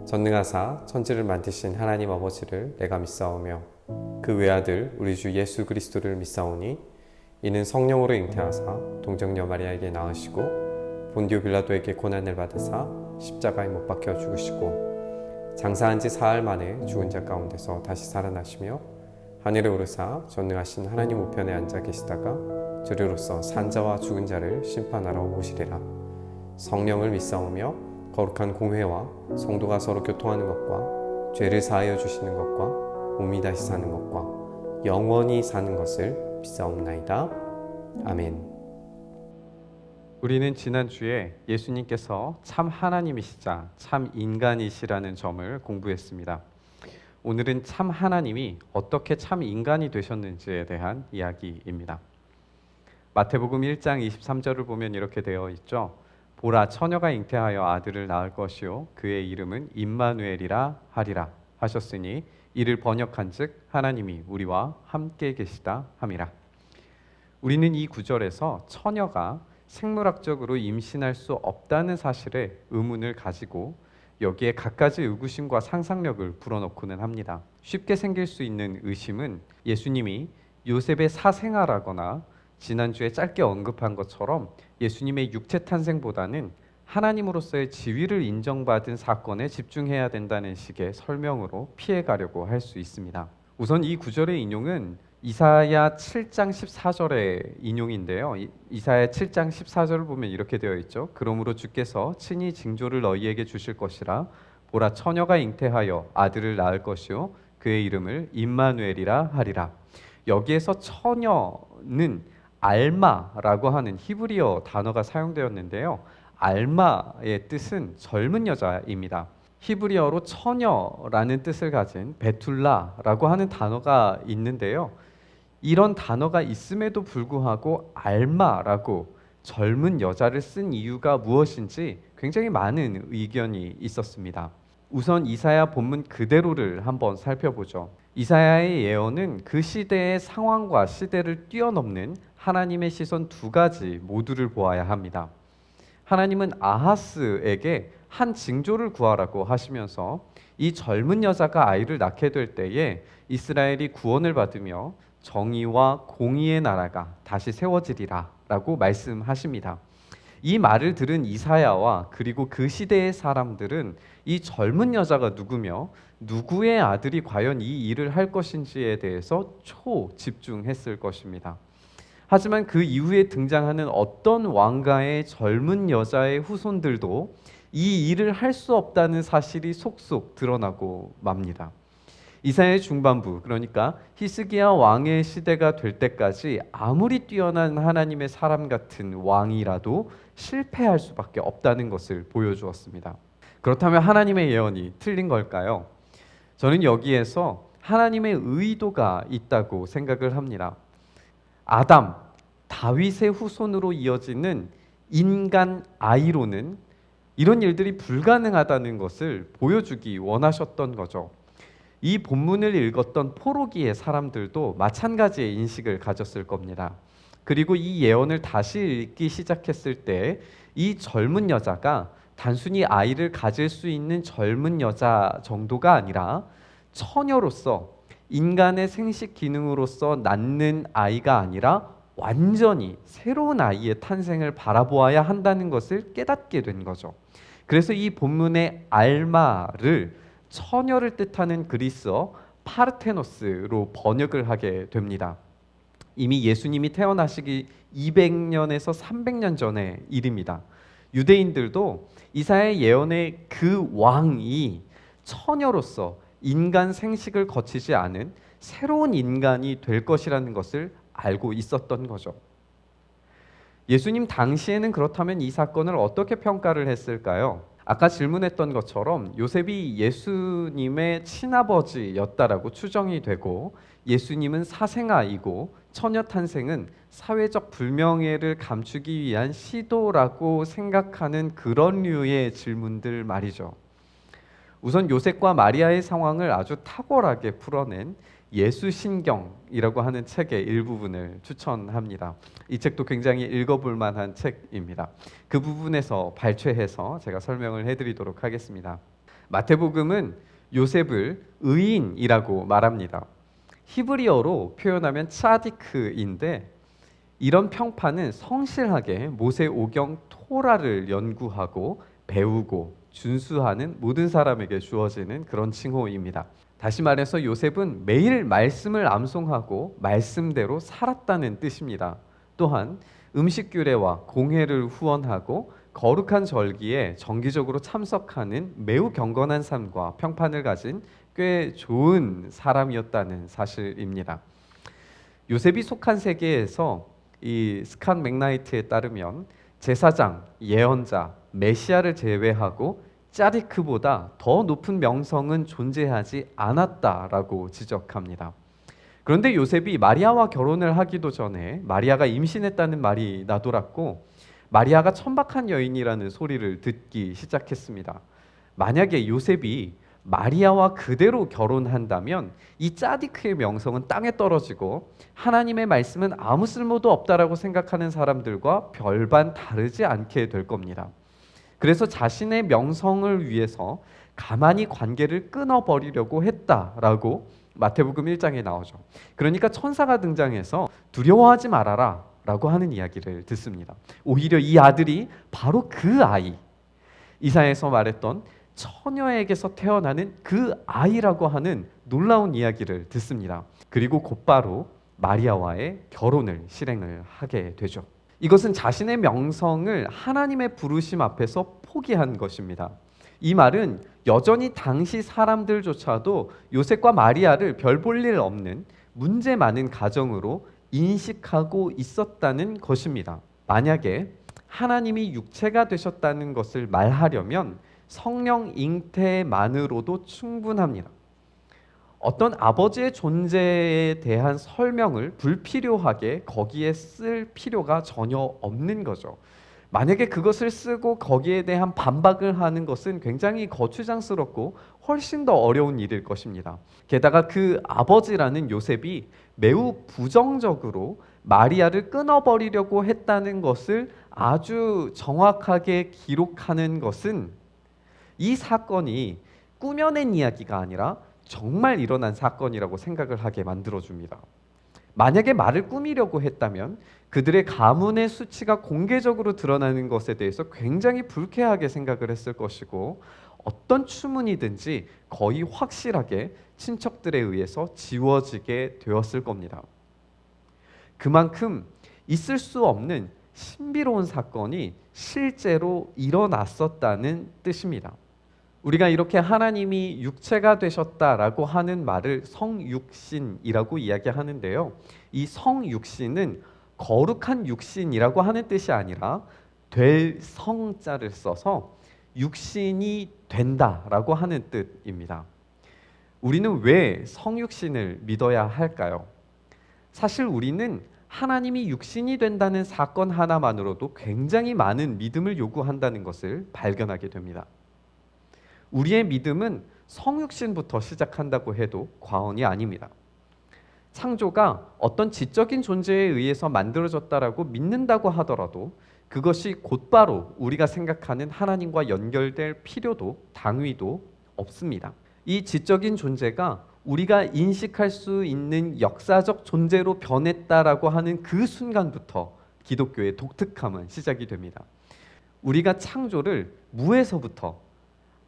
전능하사 천지를 만드신 하나님 아버지를 내가 믿사오며 그 외아들 우리 주 예수 그리스도를 믿사오니 이는 성령으로 잉태하사 동정녀 마리아에게 낳으시고 본디오 빌라도에게 고난을 받으사 십자가에 못 박혀 죽으시고 장사한 지 사흘 만에 죽은 자 가운데서 다시 살아나시며 하늘에 오르사 전능하신 하나님 우편에 앉아 계시다가 저리로서 산자와 죽은 자를 심판하러 오시리라. 성령을 믿사오며 거룩한 공회와 성도가 서로 교통하는 것과 죄를 사하여 주시는 것과 몸이 다시 사는 것과 영원히 사는 것을 믿사옵나이다. 아멘. 우리는 지난주에 예수님께서 참 하나님이시자 참 인간이시라는 점을 공부했습니다. 오늘은 참 하나님이 어떻게 참 인간이 되셨는지에 대한 이야기입니다. 마태복음 1장 23절을 보면 이렇게 되어 있죠. 보라, 처녀가 잉태하여 아들을 낳을 것이요 그의 이름은 임마누엘이라 하리라 하셨으니 이를 번역한즉 하나님이 우리와 함께 계시다 함이라. 우리는 이 구절에서 처녀가 생물학적으로 임신할 수 없다는 사실에 의문을 가지고 여기에 갖가지 의구심과 상상력을 불어넣고는 합니다. 쉽게 생길 수 있는 의심은 예수님이 요셉의 사생아라거나 지난주에 짧게 언급한 것처럼 예수님의 육체 탄생보다는 하나님으로서의 지위를 인정받은 사건에 집중해야 된다는 식의 설명으로 피해가려고 할 수 있습니다. 우선 이 구절의 인용은 이사야 7장 14절의 인용인데요. 이사야 7장 14절을 보면 이렇게 되어 있죠. 그러므로 주께서 친히 징조를 너희에게 주실 것이라. 보라, 처녀가 잉태하여 아들을 낳을 것이요 그의 이름을 임마누엘이라 하리라. 여기에서 처녀는 알마라고 하는 히브리어 단어가 사용되었는데요. 알마의 뜻은 젊은 여자입니다. 히브리어로 처녀라는 뜻을 가진 베툴라라고 하는 단어가 있는데요. 이런 단어가 있음에도 불구하고 알마라고 젊은 여자를 쓴 이유가 무엇인지 굉장히 많은 의견이 있었습니다. 우선 이사야 본문 그대로를 한번 살펴보죠. 이사야의 예언은 그 시대의 상황과 시대를 뛰어넘는 하나님의 시선 두 가지 모두를 보아야 합니다. 하나님은 아하스에게 한 징조를 구하라고 하시면서 이 젊은 여자가 아이를 낳게 될 때에 이스라엘이 구원을 받으며 정의와 공의의 나라가 다시 세워지리라 라고 말씀하십니다. 이 말을 들은 이사야와 그리고 그 시대의 사람들은 이 젊은 여자가 누구며 누구의 아들이 과연 이 일을 할 것인지에 대해서 초집중했을 것입니다. 하지만 그 이후에 등장하는 어떤 왕가의 젊은 여자의 후손들도 이 일을 할 수 없다는 사실이 속속 드러나고 맙니다. 이사야의 중반부, 그러니까 히스기야 왕의 시대가 될 때까지 아무리 뛰어난 하나님의 사람 같은 왕이라도 실패할 수밖에 없다는 것을 보여주었습니다. 그렇다면 하나님의 예언이 틀린 걸까요? 저는 여기에서 하나님의 의도가 있다고 생각을 합니다. 아담, 다윗의 후손으로 이어지는 인간 아이로는 이런 일들이 불가능하다는 것을 보여주기 원하셨던 거죠. 이 본문을 읽었던 포로기의 사람들도 마찬가지의 인식을 가졌을 겁니다. 그리고 이 예언을 다시 읽기 시작했을 때 이 젊은 여자가 단순히 아이를 가질 수 있는 젊은 여자 정도가 아니라 처녀로서 인간의 생식 기능으로서 낳는 아이가 아니라 완전히 새로운 아이의 탄생을 바라보아야 한다는 것을 깨닫게 된 거죠. 그래서 이 본문의 알마를 처녀를 뜻하는 그리스어 파르테노스로 번역을 하게 됩니다. 이미 예수님이 태어나시기 200년에서 300년 전의 일입니다. 유대인들도 이사야의 예언의 그 왕이 처녀로서 인간 생식을 거치지 않은 새로운 인간이 될 것이라는 것을 알고 있었던 거죠. 예수님 당시에는 그렇다면 이 사건을 어떻게 평가를 했을까요? 아까 질문했던 것처럼 요셉이 예수님의 친아버지였다라고 추정이 되고 예수님은 사생아이고 처녀 탄생은 사회적 불명예를 감추기 위한 시도라고 생각하는 그런 류의 질문들 말이죠. 우선 요셉과 마리아의 상황을 아주 탁월하게 풀어낸 예수신경이라고 하는 책의 일부분을 추천합니다. 이 책도 굉장히 읽어볼 만한 책입니다. 그 부분에서 발췌해서 제가 설명을 해드리도록 하겠습니다. 마태복음은 요셉을 의인이라고 말합니다. 히브리어로 표현하면 차디크인데 이런 평판은 성실하게 모세 오경 토라를 연구하고 배우고 준수하는 모든 사람에게 주어지는 그런 칭호입니다. 다시 말해서 요셉은 매일 말씀을 암송하고 말씀대로 살았다는 뜻입니다. 또한 음식규례와 공회를 후원하고 거룩한 절기에 정기적으로 참석하는 매우 경건한 삶과 평판을 가진 꽤 좋은 사람이었다는 사실입니다. 요셉이 속한 세계에서 이 스칸 맥나이트에 따르면 제사장, 예언자, 메시아를 제외하고 짜디크보다 더 높은 명성은 존재하지 않았다라고 지적합니다. 그런데 요셉이 마리아와 결혼을 하기도 전에 마리아가 임신했다는 말이 나돌았고 마리아가 천박한 여인이라는 소리를 듣기 시작했습니다. 만약에 요셉이 마리아와 그대로 결혼한다면 이 짜디크의 명성은 땅에 떨어지고 하나님의 말씀은 아무 쓸모도 없다라고 생각하는 사람들과 별반 다르지 않게 될 겁니다. 그래서 자신의 명성을 위해서 가만히 관계를 끊어버리려고 했다라고 마태복음 1장에 나오죠. 그러니까 천사가 등장해서 두려워하지 말아라 라고 하는 이야기를 듣습니다. 오히려 이 아들이 바로 그 아이, 이사야에서 말했던 처녀에게서 태어나는 그 아이라고 하는 놀라운 이야기를 듣습니다. 그리고 곧바로 마리아와의 결혼을 실행을 하게 되죠. 이것은 자신의 명성을 하나님의 부르심 앞에서 포기한 것입니다. 이 말은 여전히 당시 사람들조차도 요셉과 마리아를 별 볼 일 없는 문제 많은 가정으로 인식하고 있었다는 것입니다. 만약에 하나님이 육체가 되셨다는 것을 말하려면 성령 잉태만으로도 충분합니다. 어떤 아버지의 존재에 대한 설명을 불필요하게 거기에 쓸 필요가 전혀 없는 거죠. 만약에 그것을 쓰고 거기에 대한 반박을 하는 것은 굉장히 거추장스럽고 훨씬 더 어려운 일일 것입니다. 게다가 그 아버지라는 요셉이 매우 부정적으로 마리아를 끊어버리려고 했다는 것을 아주 정확하게 기록하는 것은 이 사건이 꾸며낸 이야기가 아니라 정말 일어난 사건이라고 생각을 하게 만들어줍니다. 만약에 말을 꾸미려고 했다면 그들의 가문의 수치가 공개적으로 드러나는 것에 대해서 굉장히 불쾌하게 생각을 했을 것이고 어떤 추문이든지 거의 확실하게 친척들에 의해서 지워지게 되었을 겁니다. 그만큼 있을 수 없는 신비로운 사건이 실제로 일어났었다는 뜻입니다. 우리가 이렇게 하나님이 육체가 되셨다라고 하는 말을 성육신이라고 이야기하는데요. 이 성육신은 거룩한 육신이라고 하는 뜻이 아니라 될 성자를 써서 육신이 된다라고 하는 뜻입니다. 우리는 왜 성육신을 믿어야 할까요? 사실 우리는 하나님이 육신이 된다는 사건 하나만으로도 굉장히 많은 믿음을 요구한다는 것을 발견하게 됩니다. 우리의 믿음은 성육신부터 시작한다고 해도 과언이 아닙니다. 창조가 어떤 지적인 존재에 의해서 만들어졌다라고 믿는다고 하더라도 그것이 곧바로 우리가 생각하는 하나님과 연결될 필요도 당위도 없습니다. 이 지적인 존재가 우리가 인식할 수 있는 역사적 존재로 변했다라고 하는 그 순간부터 기독교의 독특함은 시작이 됩니다. 우리가 창조를 무에서부터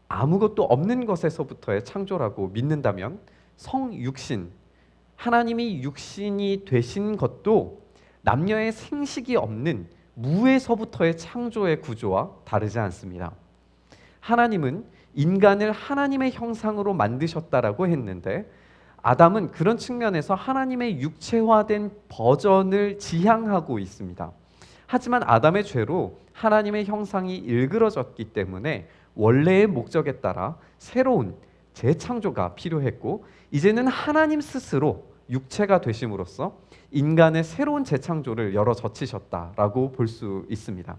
아무것도 없는 것에서부터의 창조라고 믿는다면 성육신, 하나님이 육신이 되신 것도 남녀의 생식이 없는 무에서부터의 창조의 구조와 다르지 않습니다. 하나님은 인간을 하나님의 형상으로 만드셨다라고 했는데 아담은 그런 측면에서 하나님의 육체화된 버전을 지향하고 있습니다. 하지만 아담의 죄로 하나님의 형상이 일그러졌기 때문에 원래의 목적에 따라 새로운 재창조가 필요했고 이제는 하나님 스스로 육체가 되심으로써 인간의 새로운 재창조를 열어 젖히셨다라고 볼 수 있습니다.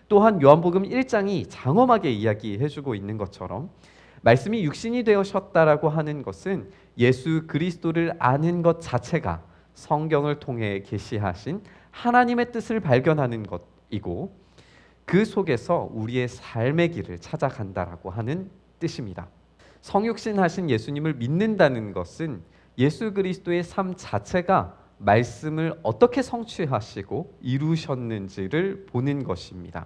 또한 요한복음 1장이 장엄하게 이야기해주고 있는 것처럼 말씀이 육신이 되셨다라고 하는 것은 예수 그리스도를 아는 것 자체가 성경을 통해 계시하신 하나님의 뜻을 발견하는 것이고 그 속에서 우리의 삶의 길을 찾아간다라고 하는 뜻입니다. 성육신 하신 예수님을 믿는다는 것은 예수 그리스도의 삶 자체가 말씀을 어떻게 성취하시고 이루셨는지를 보는 것입니다.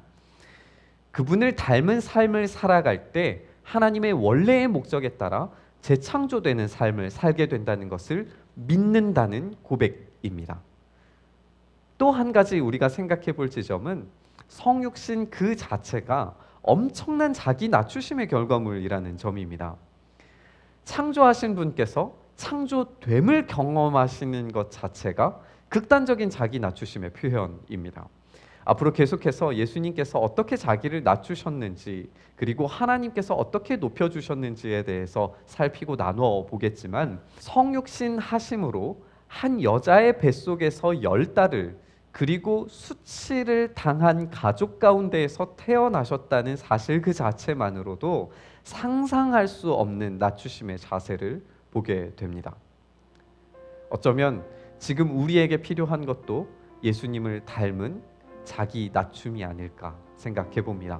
그분을 닮은 삶을 살아갈 때 하나님의 원래의 목적에 따라 재창조되는 삶을 살게 된다는 것을 믿는다는 고백입니다. 또 한 가지 우리가 생각해 볼 지점은 성육신 그 자체가 엄청난 자기 낮추심의 결과물이라는 점입니다. 창조하신 분께서 창조됨을 경험하시는 것 자체가 극단적인 자기 낮추심의 표현입니다. 앞으로 계속해서 예수님께서 어떻게 자기를 낮추셨는지, 그리고 하나님께서 어떻게 높여주셨는지에 대해서 살피고 나누어 보겠지만, 성육신 하심으로 한 여자의 뱃속에서 10달을, 그리고 수치를 당한 가족 가운데에서 태어나셨다는 사실 그 자체만으로도 상상할 수 없는 낮추심의 자세를 보게 됩니다. 어쩌면 지금 우리에게 필요한 것도 예수님을 닮은 자기 낮춤이 아닐까 생각해 봅니다.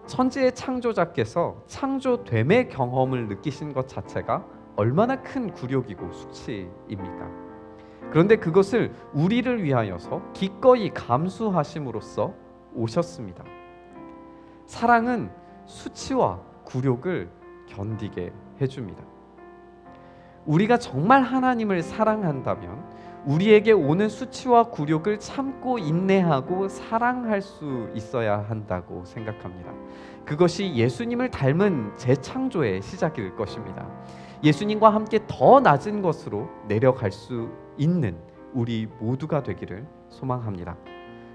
천지의 창조자께서 창조됨의 경험을 느끼신 것 자체가 얼마나 큰 굴욕이고 수치입니까? 그런데 그것을 우리를 위하여서 기꺼이 감수하심으로써 오셨습니다. 사랑은 수치와 굴욕을 견디게 해줍니다. 우리가 정말 하나님을 사랑한다면 우리에게 오는 수치와 굴욕을 참고 인내하고 사랑할 수 있어야 한다고 생각합니다. 그것이 예수님을 닮은 재창조의 시작일 것입니다. 예수님과 함께 더 낮은 것으로 내려갈 수 있는 우리 모두가 되기를 소망합니다.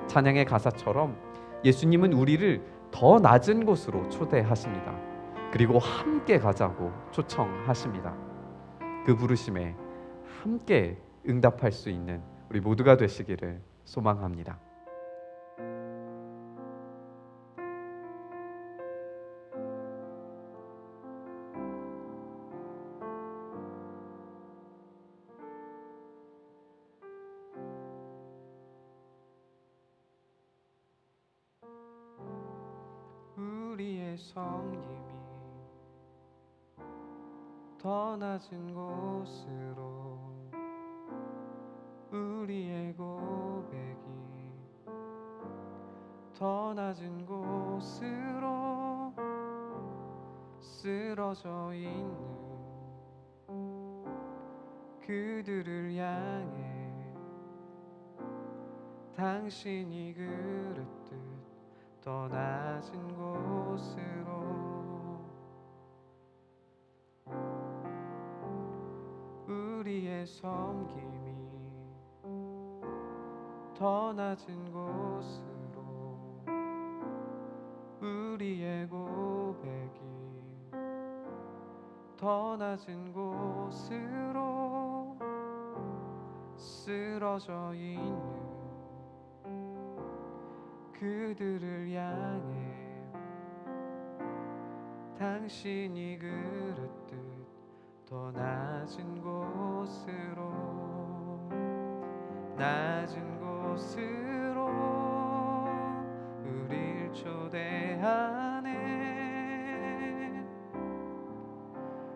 찬양의 가사처럼 예수님은 우리를 더 낮은 곳으로 초대하십니다. 그리고 함께 가자고 초청하십니다. 그 부르심에 함께 응답할 수 있는 우리 모두가 되시기를 소망합니다. 우리의 성김이 더 낮은 곳으로, 우리의 고백이 더 낮은 곳으로 쓰러져 있는 그들을 향해 당신이 그랬듯 더 낮은 곳으로, 우리의 섬김이 더 낮은 곳으로, 우리의 고백이 더 낮은 곳으로 쓰러져 있는 그들을 향해 당신이 그랬듯 더 낮은 곳으로, 낮은 곳으로 우릴 초대하네.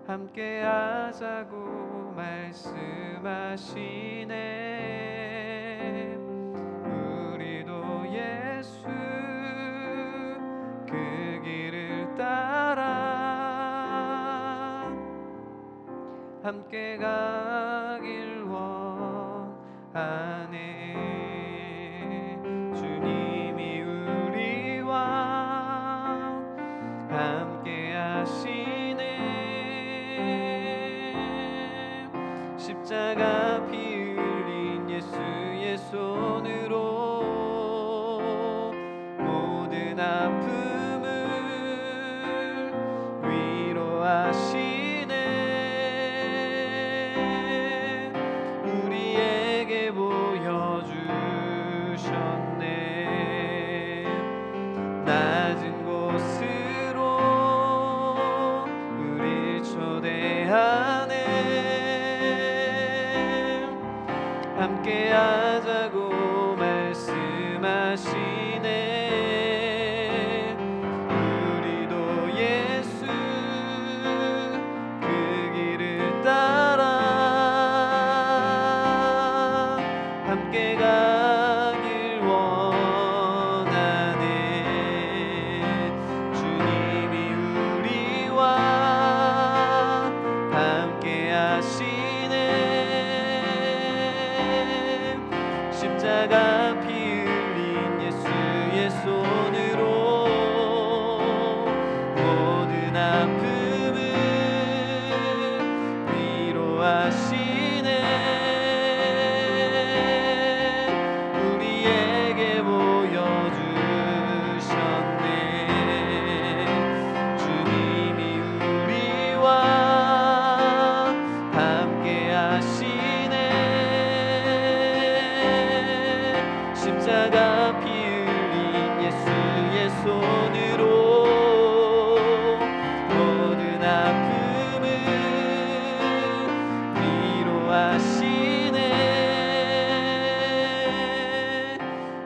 함께 하자고 말씀하시네. 우리도 예수 그 길을 따라 함께 가길 원하네. 주님이 우리와 함께 하시네. 십자가 피 흘린 예수의 손으로 모든 아픔을 위로하시네. 우리에게 보여주셨네. 낮은 곳으로 우릴 초대하네. 함께 하자고 말씀하시네. 우리도 예수 위로하시네. 십자가 피 흘린 예수의 손으로 모든 아픔을 위로하시네. 우리에게 보여주셨네. 주님이 우리와 함께 하시네. 십자가 피 흘린 예수의 손으로 모든 아픔을 위로하시네.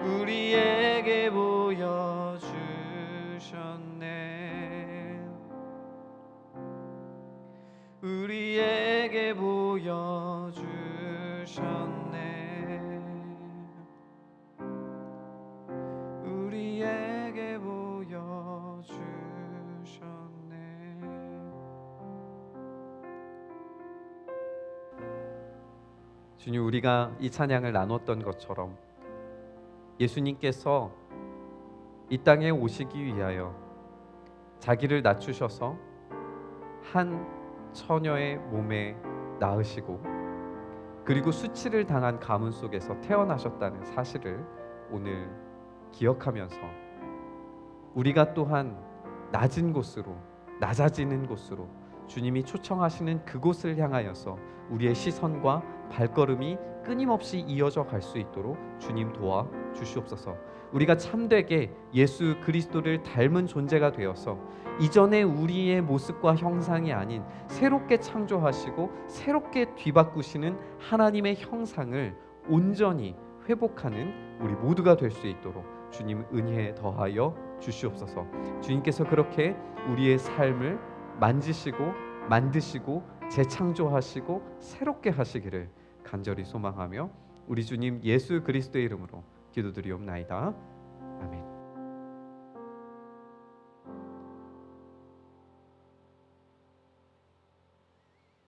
우리에게 보여주셨네. 우리에게 보여주셨네. 우리에게 보여주셨네. 주님, 우리가 이 찬양을 나눴던 것처럼 예수님께서 이 땅에 오시기 위하여 자기를 낮추셔서 한 처녀의 몸에 낳으시고 그리고 수치를 당한 가문 속에서 태어나셨다는 사실을 오늘 기억하면서 우리가 또한 낮은 곳으로, 낮아지는 곳으로 주님이 초청하시는 그곳을 향하여서 우리의 시선과 발걸음이 끊임없이 이어져 갈 수 있도록 주님 도와 주시옵소서. 우리가 참되게 예수 그리스도를 닮은 존재가 되어서 이전에 우리의 모습과 형상이 아닌 새롭게 창조하시고 새롭게 뒤바꾸시는 하나님의 형상을 온전히 회복하는 우리 모두가 될 수 있도록 주님 은혜 더하여 주시옵소서. 주님께서 그렇게 우리의 삶을 만지시고 만드시고 재창조하시고 새롭게 하시기를 간절히 소망하며 우리 주님 예수 그리스도의 이름으로 기도드리옵나이다.